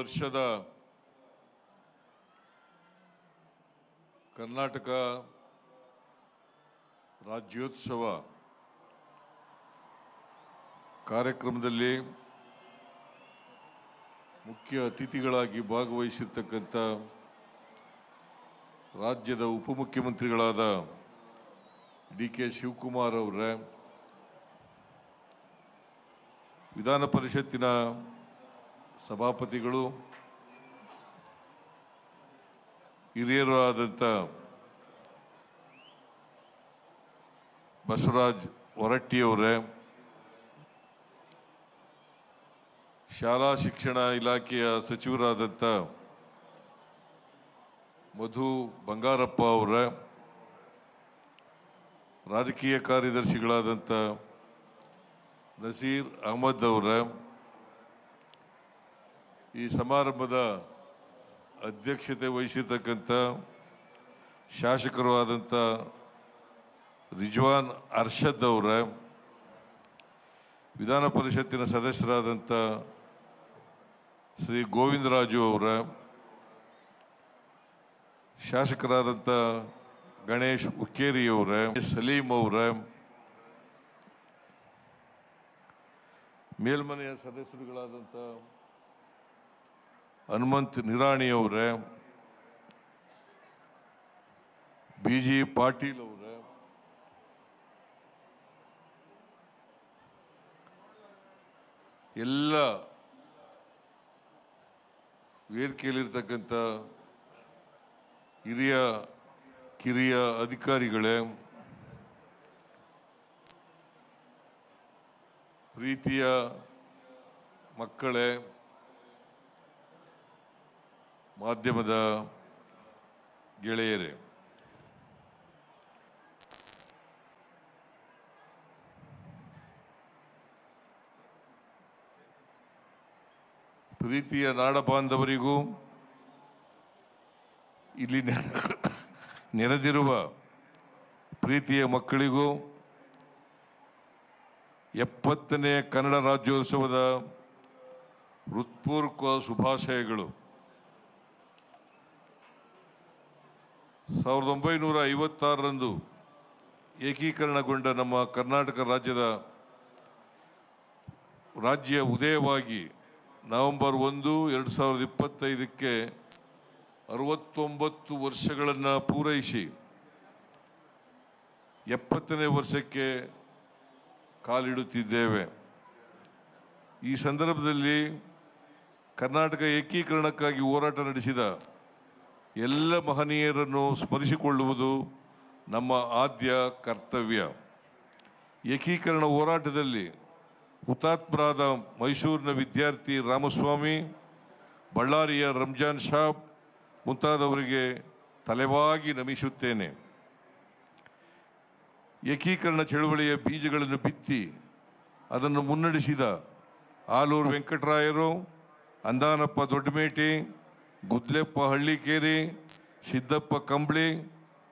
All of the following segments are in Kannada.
ವರ್ಷದ ಕರ್ನಾಟಕ ರಾಜ್ಯೋತ್ಸವ ಕಾರ್ಯಕ್ರಮದಲ್ಲಿ ಮುಖ್ಯ ಅತಿಥಿಗಳಾಗಿ ಭಾಗವಹಿಸಿರ್ತಕ್ಕಂಥ ರಾಜ್ಯದ ಉಪಮುಖ್ಯಮಂತ್ರಿಗಳಾದ ಡಿ.ಕೆ. ಶಿವಕುಮಾರ್ ಅವರೇ, ವಿಧಾನ ಪರಿಷತ್ತಿನ ಸಭಾಪತಿಗಳು, ಹಿರಿಯರು ಆದಂಥ ಬಸವರಾಜ್ ಹೊರಟ್ಟಿಯವರೇ, ಶಾಲಾ ಶಿಕ್ಷಣ ಇಲಾಖೆಯ ಸಚಿವರಾದಂಥ ಮಧು ಬಂಗಾರಪ್ಪ ಅವರೇ, ರಾಜಕೀಯ ಕಾರ್ಯದರ್ಶಿಗಳಾದಂಥ ನಸೀರ್ ಅಹಮದ್ ಅವರೇ, ಈ ಸಮಾರಂಭದ ಅಧ್ಯಕ್ಷತೆ ವಹಿಸಿರ್ತಕ್ಕಂಥ ಶಾಸಕರು ಆದಂಥ ರಿಜ್ವಾನ್ ಅರ್ಷದ್ ಅವರೇ, ವಿಧಾನ ಪರಿಷತ್ತಿನ ಸದಸ್ಯರಾದಂಥ ಶ್ರೀ ಗೋವಿಂದರಾಜು ಅವರೇ, ಶಾಸಕರಾದಂಥ ಗಣೇಶ್ ಉಕ್ಕೇರಿಯವರೇ, ಸಲೀಂ ಅವರೇ, ಮೇಲ್ಮನೆಯ ಸದಸ್ಯರುಗಳಾದಂಥ ಹನುಮಂತ್ ನಿರಾಣಿಯವರೇ, ಬಿ.ಜಿ. ಪಾಟೀಲ್ ಅವರೇ, ಎಲ್ಲ ವೇದಿಕೆಯಲ್ಲಿರ್ತಕ್ಕಂಥ ಹಿರಿಯ ಕಿರಿಯ ಅಧಿಕಾರಿಗಳೇ, ಪ್ರೀತಿಯ ಮಕ್ಕಳೇ, ಮಾಧ್ಯಮದ ಗೆಳೆಯರೇ, ಪ್ರೀತಿಯ ನಾಡ ಬಾಂಧವರಿಗೂ ಇಲ್ಲಿ ನೆರೆದಿರುವ ಪ್ರೀತಿಯ ಮಕ್ಕಳಿಗೂ 70ನೇ ಕನ್ನಡ ರಾಜ್ಯೋತ್ಸವದ ಹೃತ್ಪೂರ್ವಕ ಶುಭಾಶಯಗಳು. 1956ರಂದು ಏಕೀಕರಣಗೊಂಡ ನಮ್ಮ ಕರ್ನಾಟಕ ರಾಜ್ಯ ಉದಯವಾಗಿ ನವೆಂಬರ್ 1, 2025ಕ್ಕೆ 69 ವರ್ಷಗಳನ್ನು ಪೂರೈಸಿ 70ನೇ ವರ್ಷಕ್ಕೆ ಕಾಲಿಡುತ್ತಿದ್ದೇವೆ. ಈ ಸಂದರ್ಭದಲ್ಲಿ ಕರ್ನಾಟಕ ಏಕೀಕರಣಕ್ಕಾಗಿ ಹೋರಾಟ ನಡೆಸಿದ ಎಲ್ಲ ಮಹನೀಯರನ್ನು ಸ್ಮರಿಸಿಕೊಳ್ಳುವುದು ನಮ್ಮ ಆದ್ಯ ಕರ್ತವ್ಯ. ಏಕೀಕರಣ ಹೋರಾಟದಲ್ಲಿ ಹುತಾತ್ಮರಾದ ಮೈಸೂರಿನ ವಿದ್ಯಾರ್ಥಿ ರಾಮಸ್ವಾಮಿ, ಬಳ್ಳಾರಿಯ ರಂಜಾನ್ ಸಾಬ್ ಮುಂತಾದವರಿಗೆ ತಲೆಬಾಗಿ ನಮಿಸುತ್ತೇನೆ. ಏಕೀಕರಣ ಚಳವಳಿಯ ಬೀಜಗಳನ್ನು ಬಿತ್ತಿ ಅದನ್ನು ಮುನ್ನಡೆಸಿದ ಆಲೂರು ವೆಂಕಟರಾಯರು, ಅಂದಾನಪ್ಪ ದೊಡ್ಡಮೇಟಿ, ಗುದ್ಲೆಪ್ಪ ಹಳ್ಳಿಕೇರಿ, ಸಿದ್ದಪ್ಪ ಕಂಬಳಿ,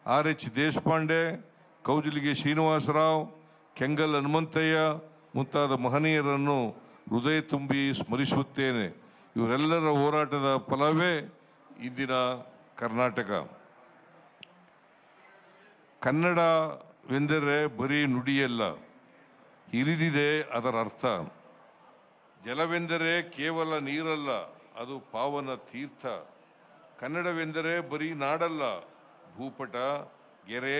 R.H. ದೇಶಪಾಂಡೆ, ಕೌಜಲಿಗೆ ಶ್ರೀನಿವಾಸರಾವ್, ಕೆಂಗಲ್ ಹನುಮಂತಯ್ಯ ಮುಂತಾದ ಮಹನೀಯರನ್ನು ಹೃದಯ ತುಂಬಿ ಸ್ಮರಿಸುತ್ತೇನೆ. ಇವರೆಲ್ಲರ ಹೋರಾಟದ ಫಲವೇ ಇಂದಿನ ಕರ್ನಾಟಕ. ಕನ್ನಡವೆಂದರೆ ಬರೀ ನುಡಿಯಲ್ಲ, ಹಿರಿದಿದೆ ಅದರ ಅರ್ಥ. ಜಲವೆಂದರೆ ಕೇವಲ ನೀರಲ್ಲ, ಅದು ಪಾವನ ತೀರ್ಥ. ಕನ್ನಡವೆಂದರೆ ಬರೀ ನಾಡಲ್ಲ, ಭೂಪಟ, ಗೆರೆ,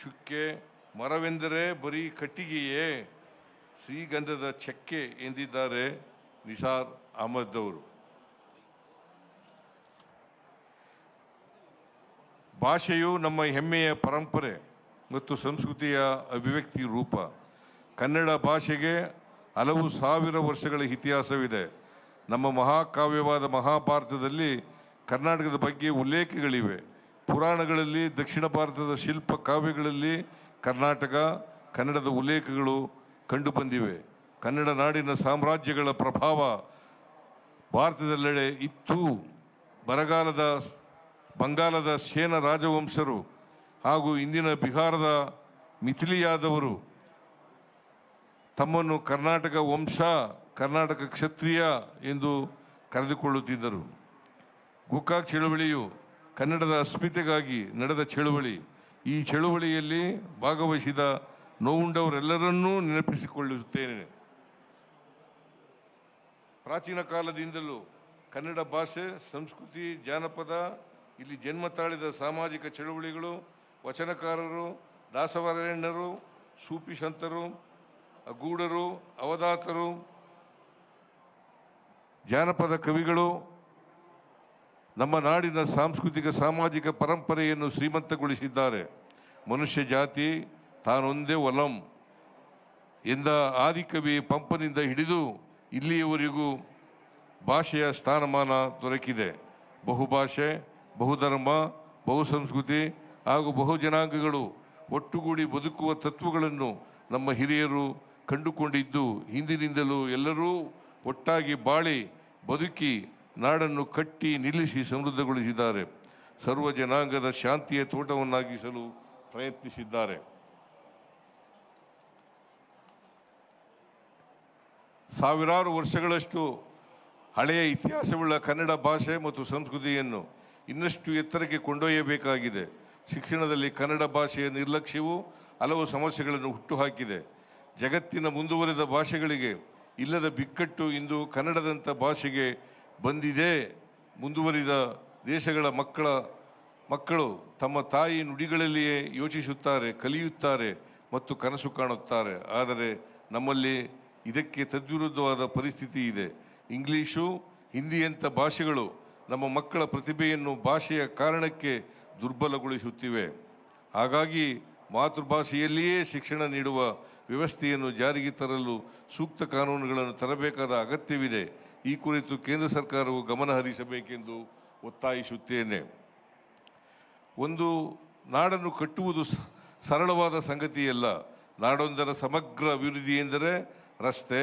ಚುಕ್ಕೆ. ಮರವೆಂದರೆ ಬರೀ ಕಟ್ಟಿಗೆಯೇ, ಶ್ರೀಗಂಧದ ಚಕ್ಕೆ ಎಂದಿದ್ದಾರೆ ನಿಸಾರ್ ಅಹಮದ್ ಅವರು. ಭಾಷೆಯು ನಮ್ಮ ಹೆಮ್ಮೆಯ ಪರಂಪರೆ ಮತ್ತು ಸಂಸ್ಕೃತಿಯ ಅಭಿವ್ಯಕ್ತಿ ರೂಪ. ಕನ್ನಡ ಭಾಷೆಗೆ ಹಲವು ಸಾವಿರ ವರ್ಷಗಳ ಇತಿಹಾಸವಿದೆ. ನಮ್ಮ ಮಹಾಕಾವ್ಯವಾದ ಮಹಾಭಾರತದಲ್ಲಿ ಕರ್ನಾಟಕದ ಬಗ್ಗೆ ಉಲ್ಲೇಖಗಳಿವೆ. ಪುರಾಣಗಳಲ್ಲಿ, ದಕ್ಷಿಣ ಭಾರತದ ಶಿಲ್ಪ ಕಾವ್ಯಗಳಲ್ಲಿ ಕನ್ನಡದ ಉಲ್ಲೇಖಗಳು ಕಂಡುಬಂದಿವೆ. ಕನ್ನಡ ನಾಡಿನ ಸಾಮ್ರಾಜ್ಯಗಳ ಪ್ರಭಾವ ಭಾರತದೆಲ್ಲೆಡೆ ಇತ್ತು. ಬಂಗಾಲದ ಸೇನ ರಾಜವಂಶರು ಹಾಗೂ ಇಂದಿನ ಬಿಹಾರದ ಮಿಥಿಲಿಯಾದವರು ತಮ್ಮನ್ನು ಕರ್ನಾಟಕ ವಂಶ, ಕರ್ನಾಟಕ ಕ್ಷತ್ರಿಯ ಎಂದು ಕರೆದುಕೊಳ್ಳುತ್ತಿದ್ದರು. ಗೋಕಾಕ್ ಚಳುವಳಿಯು ಕನ್ನಡದ ಅಸ್ಮಿತೆಗಾಗಿ ನಡೆದ ಚಳುವಳಿ. ಈ ಚಳುವಳಿಯಲ್ಲಿ ಭಾಗವಹಿಸಿದ ನೋವುಂಡವರೆಲ್ಲರನ್ನೂ ನೆನಪಿಸಿಕೊಳ್ಳುತ್ತೇನೆ. ಪ್ರಾಚೀನ ಕಾಲದಿಂದಲೂ ಕನ್ನಡ ಭಾಷೆ, ಸಂಸ್ಕೃತಿ, ಜಾನಪದ ಇಲ್ಲಿ ಜನ್ಮ ತಾಳಿದ ಸಾಮಾಜಿಕ ಚಳುವಳಿಗಳು, ವಚನಕಾರರು, ದಾಸವರೇಣ್ಯರು, ಸೂಫಿ ಸಂತರು, ಅಗೂಢರು, ಅವಧಾತರು, ಜಾನಪದ ಕವಿಗಳು ನಮ್ಮ ನಾಡಿನ ಸಾಂಸ್ಕೃತಿಕ ಸಾಮಾಜಿಕ ಪರಂಪರೆಯನ್ನು ಶ್ರೀಮಂತಗೊಳಿಸಿದ್ದಾರೆ. ಮನುಷ್ಯ ಜಾತಿ ತಾನೊಂದೇ ಒಲಂ ಎಂದ ಆದಿಕವಿ ಪಂಪನಿಂದ ಹಿಡಿದು ಇಲ್ಲಿಯವರೆಗೂ ಭಾಷೆಯ ಸ್ಥಾನಮಾನ ದೊರಕಿದೆ. ಬಹುಭಾಷೆ, ಬಹುಧರ್ಮ, ಬಹುಸಂಸ್ಕೃತಿ ಹಾಗೂ ಬಹುಜನಾಂಗಗಳು ಒಟ್ಟುಗೂಡಿ ಬದುಕುವ ತತ್ವಗಳನ್ನು ನಮ್ಮ ಹಿರಿಯರು ಕಂಡುಕೊಂಡಿದ್ದು ಹಿಂದಿನಿಂದಲೂ ಎಲ್ಲರೂ ಒಟ್ಟಾಗಿ ಬಾಳಿ ಬದುಕಿ ನಾಡನ್ನು ಕಟ್ಟಿ ನಿಲ್ಲಿಸಿ ಸಮೃದ್ಧಗೊಳಿಸಿದ್ದಾರೆ. ಸರ್ವ ಜನಾಂಗದ ಶಾಂತಿಯ ತೋಟವನ್ನಾಗಿಸಲು ಪ್ರಯತ್ನಿಸಿದ್ದಾರೆ. ಸಾವಿರಾರು ವರ್ಷಗಳಷ್ಟು ಹಳೆಯ ಇತಿಹಾಸವುಳ್ಳ ಕನ್ನಡ ಭಾಷೆ ಮತ್ತು ಸಂಸ್ಕೃತಿಯನ್ನು ಇನ್ನಷ್ಟು ಎತ್ತರಕ್ಕೆ ಕೊಂಡೊಯ್ಯಬೇಕಾಗಿದೆ. ಶಿಕ್ಷಣದಲ್ಲಿ ಕನ್ನಡ ಭಾಷೆಯ ನಿರ್ಲಕ್ಷ್ಯವು ಹಲವು ಸಮಸ್ಯೆಗಳನ್ನು ಹುಟ್ಟುಹಾಕಿದೆ. ಜಗತ್ತಿನ ಮುಂದುವರೆದ ಭಾಷೆಗಳಿಗೆ ಇಲ್ಲದ ಬಿಕ್ಕಟ್ಟು ಇಂದು ಕನ್ನಡದಂಥ ಭಾಷೆಗೆ ಬಂದಿದೆ. ಮುಂದುವರಿದ ದೇಶಗಳ ಮಕ್ಕಳು ತಮ್ಮ ತಾಯಿ ನುಡಿಗಳಲ್ಲಿಯೇ ಯೋಚಿಸುತ್ತಾರೆ, ಕಲಿಯುತ್ತಾರೆ ಮತ್ತು ಕನಸು ಕಾಣುತ್ತಾರೆ. ಆದರೆ ನಮ್ಮಲ್ಲಿ ಇದಕ್ಕೆ ತದ್ವಿರುದ್ಧವಾದ ಪರಿಸ್ಥಿತಿ ಇದೆ. ಇಂಗ್ಲೀಷು, ಹಿಂದಿಯಂಥ ಭಾಷೆಗಳು ನಮ್ಮ ಮಕ್ಕಳ ಪ್ರತಿಭೆಯನ್ನು ಭಾಷೆಯ ಕಾರಣಕ್ಕೆ ದುರ್ಬಲಗೊಳಿಸುತ್ತಿವೆ. ಹಾಗಾಗಿ ಮಾತೃಭಾಷೆಯಲ್ಲಿಯೇ ಶಿಕ್ಷಣ ನೀಡುವ ವ್ಯವಸ್ಥೆಯನ್ನು ಜಾರಿಗೆ ತರಲು ಸೂಕ್ತ ಕಾನೂನುಗಳನ್ನು ತರಬೇಕಾದ ಅಗತ್ಯವಿದೆ. ಈ ಕುರಿತು ಕೇಂದ್ರ ಸರ್ಕಾರವು ಗಮನ ಹರಿಸಬೇಕೆಂದು ಒತ್ತಾಯಿಸುತ್ತೇನೆ. ಒಂದು ನಾಡನ್ನು ಕಟ್ಟುವುದು ಸರಳವಾದ ಸಂಗತಿಯಲ್ಲ. ನಾಡೊಂದರ ಸಮಗ್ರ ಅಭಿವೃದ್ಧಿ ಎಂದರೆ ರಸ್ತೆ,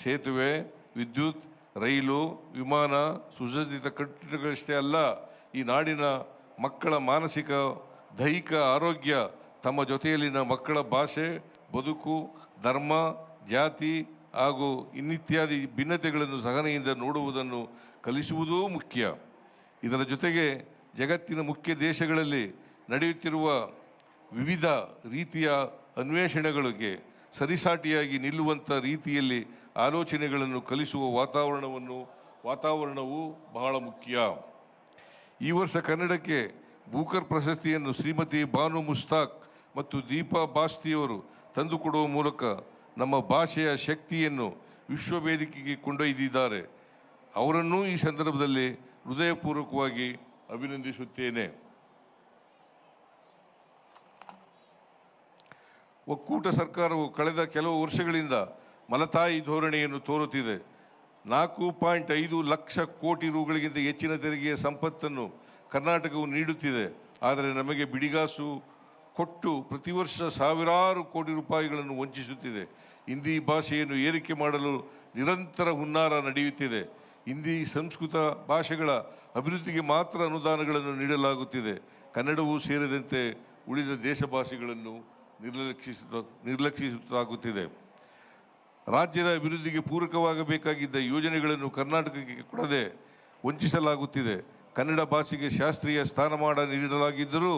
ಸೇತುವೆ, ವಿದ್ಯುತ್, ರೈಲು, ವಿಮಾನ, ಸುಸಜ್ಜಿತ ಕಟ್ಟಡಗಳಷ್ಟೇ ಅಲ್ಲ. ಈ ನಾಡಿನ ಮಕ್ಕಳ ಮಾನಸಿಕ, ದೈಹಿಕ ಆರೋಗ್ಯ, ತಮ್ಮ ಜೊತೆಯಲ್ಲಿನ ಮಕ್ಕಳ ಭಾಷೆ, ಬದುಕು, ಧರ್ಮ, ಜಾತಿ ಹಾಗೂ ಇನ್ನಿತ್ಯಾದಿ ಭಿನ್ನತೆಗಳನ್ನು ಸಹನೆಯಿಂದ ನೋಡುವುದನ್ನು ಕಲಿಸುವುದೂ ಮುಖ್ಯ. ಇದರ ಜೊತೆಗೆ ಜಗತ್ತಿನ ಮುಖ್ಯ ದೇಶಗಳಲ್ಲಿ ನಡೆಯುತ್ತಿರುವ ವಿವಿಧ ರೀತಿಯ ಅನ್ವೇಷಣೆಗಳಿಗೆ ಸರಿಸಾಟಿಯಾಗಿ ನಿಲ್ಲುವಂಥ ರೀತಿಯಲ್ಲಿ ಆಲೋಚನೆಗಳನ್ನು ಕಲಿಸುವ ವಾತಾವರಣವು ಬಹಳ ಮುಖ್ಯ. ಈ ವರ್ಷ ಕನ್ನಡಕ್ಕೆ ಬೂಕರ್ ಪ್ರಶಸ್ತಿಯನ್ನು ಶ್ರೀಮತಿ ಬಾನು ಮುಸ್ತಾಕ್ ಮತ್ತು ದೀಪಾ ಬಾಸ್ತಿಯವರು ತಂದುಕೊಡುವ ಮೂಲಕ ನಮ್ಮ ಭಾಷೆಯ ಶಕ್ತಿಯನ್ನು ವಿಶ್ವ ವೇದಿಕೆಗೆ ಕೊಂಡೊಯ್ದಿದ್ದಾರೆ. ಅವರನ್ನೂ ಈ ಸಂದರ್ಭದಲ್ಲಿ ಹೃದಯಪೂರ್ವಕವಾಗಿ ಅಭಿನಂದಿಸುತ್ತೇನೆ. ಒಕ್ಕೂಟ ಸರ್ಕಾರವು ಕಳೆದ ಕೆಲವು ವರ್ಷಗಳಿಂದ ಮಲತಾಯಿ ಧೋರಣೆಯನ್ನು ತೋರುತ್ತಿದೆ. 4.5 ಲಕ್ಷ ಕೋಟಿ ರುಗಳಿಗಿಂತ ಹೆಚ್ಚಿನ ತೆರಿಗೆಯ ಸಂಪತ್ತನ್ನು ಕರ್ನಾಟಕವು ನೀಡುತ್ತಿದೆ. ಆದರೆ ನಮಗೆ ಬಿಡಿಗಾಸು ಕೊಟ್ಟು ಪ್ರತಿ ವರ್ಷ ಸಾವಿರಾರು ಕೋಟಿ ರೂಪಾಯಿಗಳನ್ನು ವಂಚಿಸುತ್ತಿದೆ. ಹಿಂದಿ ಭಾಷೆಯನ್ನು ಏರಿಕೆ ಮಾಡಲು ನಿರಂತರ ಹುನ್ನಾರ ನಡೆಯುತ್ತಿದೆ. ಹಿಂದಿ, ಸಂಸ್ಕೃತ ಭಾಷೆಗಳ ಅಭಿವೃದ್ಧಿಗೆ ಮಾತ್ರ ಅನುದಾನಗಳನ್ನು ನೀಡಲಾಗುತ್ತಿದೆ. ಕನ್ನಡವೂ ಸೇರಿದಂತೆ ಉಳಿದ ದೇಶ ಭಾಷೆಗಳನ್ನು ನಿರ್ಲಕ್ಷಿಸಲಾಗುತ್ತಿದೆ. ರಾಜ್ಯದ ಅಭಿವೃದ್ಧಿಗೆ ಪೂರಕವಾಗಬೇಕಾಗಿದ್ದ ಯೋಜನೆಗಳನ್ನು ಕರ್ನಾಟಕಕ್ಕೆ ಕೊಡದೆ ವಂಚಿಸಲಾಗುತ್ತಿದೆ. ಕನ್ನಡ ಭಾಷೆಗೆ ಶಾಸ್ತ್ರೀಯ ಸ್ಥಾನಮಾನ ನೀಡಲಾಗಿದ್ದರೂ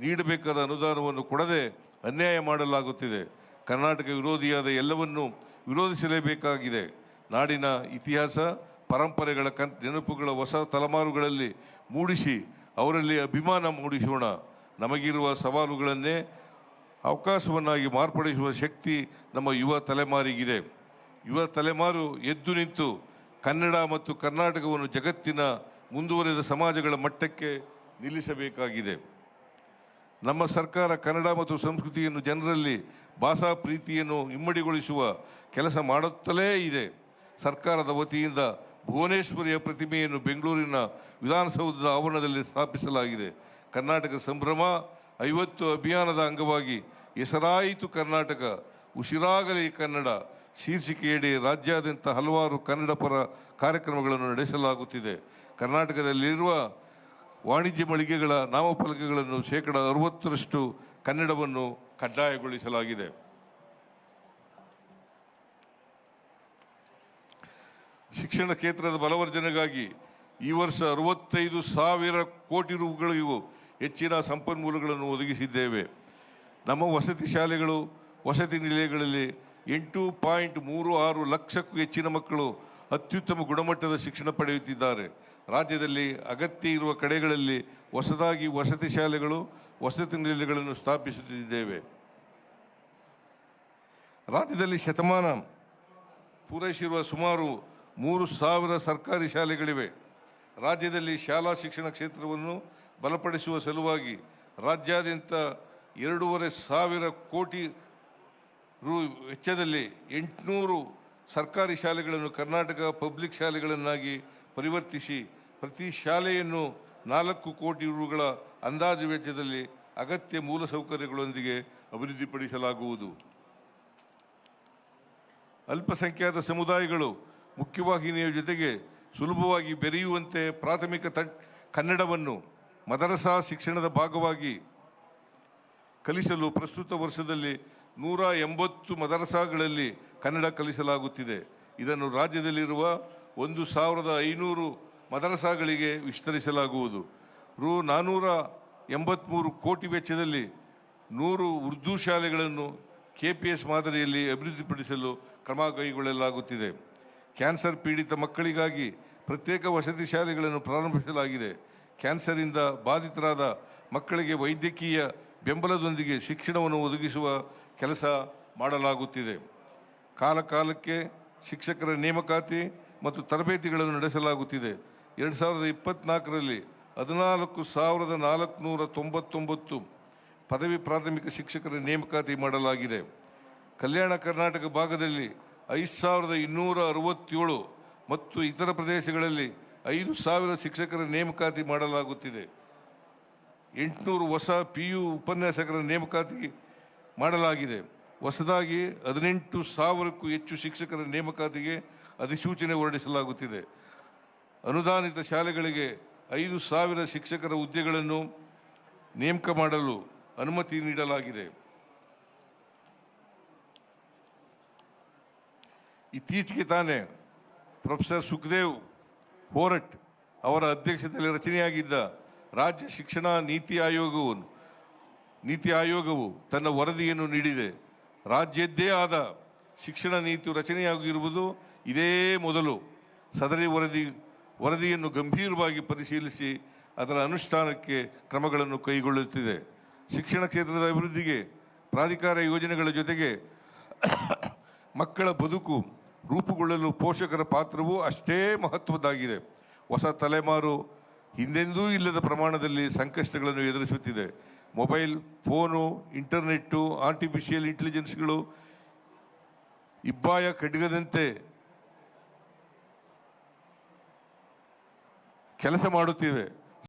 ನೀಡಬೇಕಾದ ಅನುದಾನವನ್ನು ಕೊಡದೆ ಅನ್ಯಾಯ ಮಾಡಲಾಗುತ್ತಿದೆ. ಕರ್ನಾಟಕ ವಿರೋಧಿಯಾದ ಎಲ್ಲವನ್ನೂ ವಿರೋಧಿಸಲೇಬೇಕಾಗಿದೆ. ನಾಡಿನ ಇತಿಹಾಸ, ಪರಂಪರೆಗಳ ನೆನಪುಗಳ ಹೊಸ ತಲೆಮಾರುಗಳಲ್ಲಿ ಮೂಡಿಸಿ ಅವರಲ್ಲಿ ಅಭಿಮಾನ ಮೂಡಿಸೋಣ. ನಮಗಿರುವ ಸವಾಲುಗಳನ್ನೇ ಅವಕಾಶವನ್ನಾಗಿ ಮಾರ್ಪಡಿಸುವ ಶಕ್ತಿ ನಮ್ಮ ಯುವ ತಲೆಮಾರಿಗಿದೆ. ಯುವ ತಲೆಮಾರು ಎದ್ದು ನಿಂತು ಕನ್ನಡ ಮತ್ತು ಕರ್ನಾಟಕವನ್ನು ಜಗತ್ತಿನ ಮುಂದುವರೆದ ಸಮಾಜಗಳ ಮಟ್ಟಕ್ಕೆ ನಿಲ್ಲಿಸಬೇಕಾಗಿದೆ. ನಮ್ಮ ಸರ್ಕಾರ ಕನ್ನಡ ಮತ್ತು ಸಂಸ್ಕೃತಿಯನ್ನು ಜನರಲ್ಲಿ ಭಾಷಾ ಪ್ರೀತಿಯನ್ನು ಇಮ್ಮಡಿಗೊಳಿಸುವ ಕೆಲಸ ಮಾಡುತ್ತಲೇ ಇದೆ. ಸರ್ಕಾರದ ವತಿಯಿಂದ ಭುವನೇಶ್ವರಿಯ ಪ್ರತಿಮೆಯನ್ನು ಬೆಂಗಳೂರಿನ ವಿಧಾನಸೌಧದ ಆವರಣದಲ್ಲಿ ಸ್ಥಾಪಿಸಲಾಗಿದೆ. ಕರ್ನಾಟಕ ಸಂಭ್ರಮ 50 ಅಭಿಯಾನದ ಅಂಗವಾಗಿ ಹೆಸರಾಯಿತು ಕರ್ನಾಟಕ, ಉಸಿರಾಗಲಿ ಕನ್ನಡ ಶೀರ್ಷಿಕೆಯಡಿ ರಾಜ್ಯಾದ್ಯಂತ ಹಲವಾರು ಕನ್ನಡ ಪರ ಕಾರ್ಯಕ್ರಮಗಳನ್ನು ನಡೆಸಲಾಗುತ್ತಿದೆ. ಕರ್ನಾಟಕದಲ್ಲಿರುವ ವಾಣಿಜ್ಯ ಮಳಿಗೆಗಳ ನಾಮಫಲಕಗಳನ್ನು 60% ಕನ್ನಡವನ್ನು ಕಡ್ಡಾಯಗೊಳಿಸಲಾಗಿದೆ. ಶಿಕ್ಷಣ ಕ್ಷೇತ್ರದ ಬಲವರ್ಧನೆಗಾಗಿ ಈ ವರ್ಷ 65,000 ಕೋಟಿ ರೂಗಳಿಗೂ ಹೆಚ್ಚಿನ ಸಂಪನ್ಮೂಲಗಳನ್ನು ಒದಗಿಸಿದ್ದೇವೆ. ನಮ್ಮ ವಸತಿ ಶಾಲೆಗಳು, ವಸತಿ ನಿಲಯಗಳಲ್ಲಿ 8.36 ಲಕ್ಷಕ್ಕೂ ಹೆಚ್ಚಿನ ಮಕ್ಕಳು ಅತ್ಯುತ್ತಮ ಗುಣಮಟ್ಟದ ಶಿಕ್ಷಣ ಪಡೆಯುತ್ತಿದ್ದಾರೆ. ರಾಜ್ಯದಲ್ಲಿ ಅಗತ್ಯ ಇರುವ ಕಡೆಗಳಲ್ಲಿ ಹೊಸದಾಗಿ ವಸತಿ ಶಾಲೆಗಳು, ವಸತಿ ನಿಲಯಗಳನ್ನು ಸ್ಥಾಪಿಸುತ್ತಿದ್ದೇವೆ. ರಾಜ್ಯದಲ್ಲಿ ಶತಮಾನ ಪೂರೈಸಿರುವ ಸುಮಾರು 3,000 ಸರ್ಕಾರಿ ಶಾಲೆಗಳಿವೆ. ರಾಜ್ಯದಲ್ಲಿ ಶಾಲಾ ಶಿಕ್ಷಣ ಕ್ಷೇತ್ರವನ್ನು ಬಲಪಡಿಸುವ ಸಲುವಾಗಿ ರಾಜ್ಯಾದ್ಯಂತ 2,500 ಕೋಟಿ ರು ವೆಚ್ಚದಲ್ಲಿ 800 ಸರ್ಕಾರಿ ಶಾಲೆಗಳನ್ನು ಕರ್ನಾಟಕ ಪಬ್ಲಿಕ್ ಶಾಲೆಗಳನ್ನಾಗಿ ಪರಿವರ್ತಿಸಿ ಪ್ರತಿ ಶಾಲೆಯನ್ನು 4 ಕೋಟಿ ರುಗಳ ಅಂದಾಜು ವೆಚ್ಚದಲ್ಲಿ ಅಗತ್ಯ ಮೂಲಸೌಕರ್ಯಗಳೊಂದಿಗೆ ಅಭಿವೃದ್ಧಿಪಡಿಸಲಾಗುವುದು. ಅಲ್ಪಸಂಖ್ಯಾತ ಸಮುದಾಯಗಳು ಮುಖ್ಯವಾಹಿನಿಯ ಜೊತೆಗೆ ಸುಲಭವಾಗಿ ಬೆರೆಯುವಂತೆ ಪ್ರಾಥಮಿಕ ಕನ್ನಡವನ್ನು ಮದರಸಾ ಶಿಕ್ಷಣದ ಭಾಗವಾಗಿ ಕಲಿಸಲು ಪ್ರಸ್ತುತ ವರ್ಷದಲ್ಲಿ 180 ಮದರಸಾಗಳಲ್ಲಿ ಕನ್ನಡ ಕಲಿಸಲಾಗುತ್ತಿದೆ. ಇದನ್ನು ರಾಜ್ಯದಲ್ಲಿರುವ 1,500 ಮದರಸಾಗಳಿಗೆ ವಿಸ್ತರಿಸಲಾಗುವುದು. ರು 483 ಕೋಟಿ ವೆಚ್ಚದಲ್ಲಿ 100 ಉರ್ದು ಶಾಲೆಗಳನ್ನು KPS ಮಾದರಿಯಲ್ಲಿ ಅಭಿವೃದ್ಧಿಪಡಿಸಲು ಕ್ರಮ ಕೈಗೊಳ್ಳಲಾಗುತ್ತಿದೆ. ಕ್ಯಾನ್ಸರ್ ಪೀಡಿತ ಮಕ್ಕಳಿಗಾಗಿ ಪ್ರತ್ಯೇಕ ವಸತಿ ಶಾಲೆಗಳನ್ನು ಪ್ರಾರಂಭಿಸಲಾಗಿದೆ. ಕ್ಯಾನ್ಸರಿಂದ ಬಾಧಿತರಾದ ಮಕ್ಕಳಿಗೆ ವೈದ್ಯಕೀಯ ಬೆಂಬಲದೊಂದಿಗೆ ಶಿಕ್ಷಣವನ್ನು ಒದಗಿಸುವ ಕೆಲಸ ಮಾಡಲಾಗುತ್ತಿದೆ. ಕಾಲಕಾಲಕ್ಕೆ ಶಿಕ್ಷಕರ ನೇಮಕಾತಿ ಮತ್ತು ತರಬೇತಿಗಳನ್ನು ನಡೆಸಲಾಗುತ್ತಿದೆ. 2024ರಲ್ಲಿ 14,499 ಪದವಿ ಪ್ರಾಥಮಿಕ ಶಿಕ್ಷಕರ ನೇಮಕಾತಿ ಮಾಡಲಾಗಿದೆ. ಕಲ್ಯಾಣ ಕರ್ನಾಟಕ ಭಾಗದಲ್ಲಿ 5,267 ಮತ್ತು ಇತರ ಪ್ರದೇಶಗಳಲ್ಲಿ 5,000 ಶಿಕ್ಷಕರ ನೇಮಕಾತಿ ಮಾಡಲಾಗುತ್ತಿದೆ. 800 ಹೊಸ PU ಉಪನ್ಯಾಸಕರ ನೇಮಕಾತಿ ಮಾಡಲಾಗಿದೆ. ಹೊಸದಾಗಿ 18,000ಕ್ಕೂ ಹೆಚ್ಚು ಶಿಕ್ಷಕರ ನೇಮಕಾತಿಗೆ ಅಧಿಸೂಚನೆ ಹೊರಡಿಸಲಾಗುತ್ತಿದೆ. ಅನುದಾನಿತ ಶಾಲೆಗಳಿಗೆ 5,000 ಶಿಕ್ಷಕರ ಹುದ್ದೆಗಳನ್ನು ನೇಮಕ ಮಾಡಲು ಅನುಮತಿ ನೀಡಲಾಗಿದೆ. ಇತ್ತೀಚೆಗೆ ತಾನೇ ಪ್ರೊಫೆಸರ್ ಸುಖದೇವ್ ಹೋರಟ್ ಅವರ ಅಧ್ಯಕ್ಷತೆಯಲ್ಲಿ ರಚನೆಯಾಗಿದ್ದ ರಾಜ್ಯ ಶಿಕ್ಷಣ ನೀತಿ ಆಯೋಗವು ತನ್ನ ವರದಿಯನ್ನು ನೀಡಿದೆ. ರಾಜ್ಯದ್ದೇ ಆದ ಶಿಕ್ಷಣ ನೀತಿ ರಚನೆಯಾಗಿರುವುದು ಇದೇ ಮೊದಲು. ಸದರಿ ವರದಿಯನ್ನು ಗಂಭೀರವಾಗಿ ಪರಿಶೀಲಿಸಿ ಅದರ ಅನುಷ್ಠಾನಕ್ಕೆ ಕ್ರಮಗಳನ್ನು ಕೈಗೊಳ್ಳುತ್ತಿದೆ. ಶಿಕ್ಷಣ ಕ್ಷೇತ್ರದ ಅಭಿವೃದ್ಧಿಗೆ ಪ್ರಾಧಿಕಾರ ಯೋಜನೆಗಳ ಜೊತೆಗೆ ಮಕ್ಕಳ ಬದುಕು ರೂಪುಗೊಳ್ಳಲು ಪೋಷಕರ ಪಾತ್ರವೂ ಅಷ್ಟೇ ಮಹತ್ವದ್ದಾಗಿದೆ. ಹೊಸ ತಲೆಮಾರು ಹಿಂದೆಂದೂ ಇಲ್ಲದ ಪ್ರಮಾಣದಲ್ಲಿ ಸಂಕಷ್ಟಗಳನ್ನು ಎದುರಿಸುತ್ತಿದೆ. ಮೊಬೈಲ್ ಫೋನು, ಇಂಟರ್ನೆಟ್ಟು, ಆರ್ಟಿಫಿಷಿಯಲ್ ಇಂಟೆಲಿಜೆನ್ಸ್ಗಳು ಇಬ್ಬಾಯ ಖಡ್ಗದಂತೆ ಕೆಲಸ ಮಾಡುತ್ತಿವೆ.